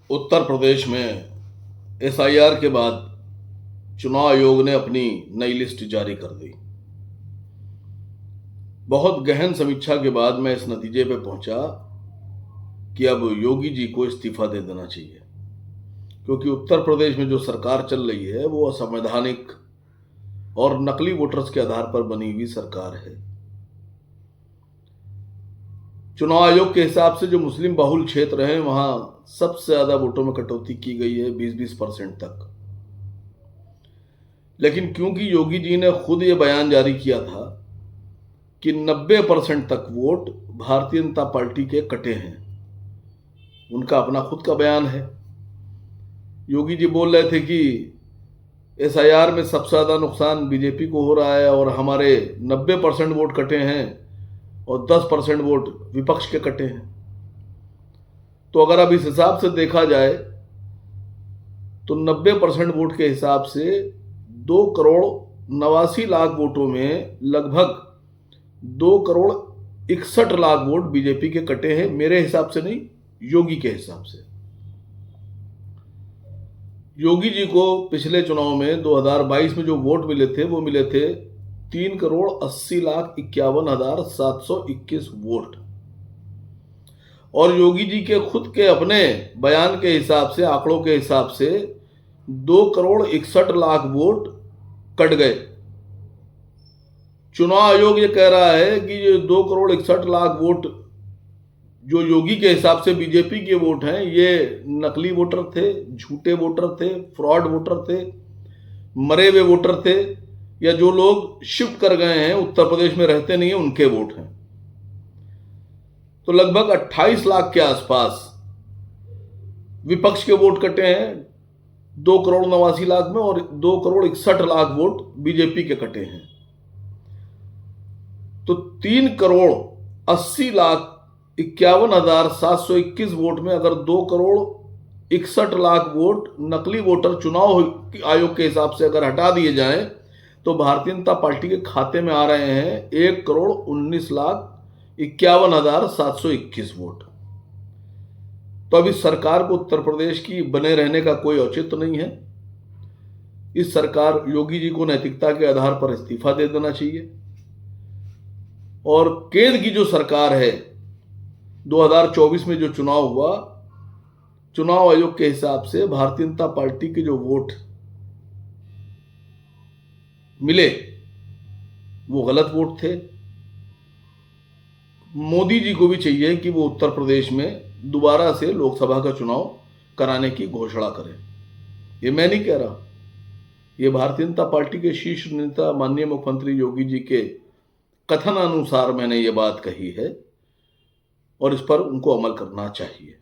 उत्तर प्रदेश में एसआईआर के बाद चुनाव आयोग ने अपनी नई लिस्ट जारी कर दी। बहुत गहन समीक्षा के बाद मैं इस नतीजे पर पहुंचा कि अब योगी जी को इस्तीफा दे देना चाहिए, क्योंकि उत्तर प्रदेश में जो सरकार चल रही है वो असंवैधानिक और नकली वोटर्स के आधार पर बनी हुई सरकार है। चुनाव आयोग के हिसाब से जो मुस्लिम बहुल क्षेत्र हैं वहां सबसे ज्यादा वोटों में कटौती की गई है, 20-20% तक। लेकिन क्योंकि योगी जी ने खुद ये बयान जारी किया था कि 90% तक वोट भारतीय जनता पार्टी के कटे हैं, उनका अपना खुद का बयान है। योगी जी बोल रहे थे कि एसआईआर में सबसे ज्यादा नुकसान बीजेपी को हो रहा है और हमारे 90% वोट कटे हैं और 10% वोट विपक्ष के कटे हैं। तो अगर अब इस हिसाब से देखा जाए तो 90% वोट के हिसाब से 2,89,00,000 वोटों में लगभग 2,61,00,000 वोट बीजेपी के कटे हैं। मेरे हिसाब से नहीं, योगी के हिसाब से। योगी जी को पिछले चुनाव में 2022 में जो वोट मिले थे वो मिले थे 3,80,51,721 वोट। और योगी जी के खुद के अपने बयान के हिसाब से, आंकड़ों के हिसाब से 2,61,00,000 वोट कट गए। चुनाव आयोग ये कह रहा है कि ये 2,61,00,000 वोट जो योगी के हिसाब से बीजेपी के वोट हैं, ये नकली वोटर थे, झूठे वोटर थे, फ्रॉड वोटर थे, मरे हुए वोटर थे, या जो लोग शिफ्ट कर गए हैं, उत्तर प्रदेश में रहते नहीं है, उनके वोट हैं। तो लगभग 28 लाख के आसपास विपक्ष के वोट कटे हैं 2,89,00,000 में, और 2,61,00,000 वोट बीजेपी के कटे हैं। तो 3,80,51,721 वोट में अगर 2,61,00,000 वोट नकली वोटर चुनाव आयोग के हिसाब से अगर हटा दिए जाएं तो भारतीय जनता पार्टी के खाते में आ रहे हैं 1,19,51,721 वोट। तो अभी सरकार को उत्तर प्रदेश की बने रहने का कोई औचित्य नहीं है। इस सरकार योगी जी को नैतिकता के आधार पर इस्तीफा दे देना चाहिए। और केंद्र की जो सरकार है, 2024 में जो चुनाव हुआ, चुनाव आयोग के हिसाब से भारतीय जनता पार्टी के जो वोट मिले वो गलत वोट थे। मोदी जी को भी चाहिए कि वो उत्तर प्रदेश में दोबारा से लोकसभा का चुनाव कराने की घोषणा करें। ये मैं नहीं कह रहा, ये भारतीय जनता पार्टी के शीर्ष नेता माननीय मुख्यमंत्री योगी जी के कथन अनुसार मैंने ये बात कही है, और इस पर उनको अमल करना चाहिए।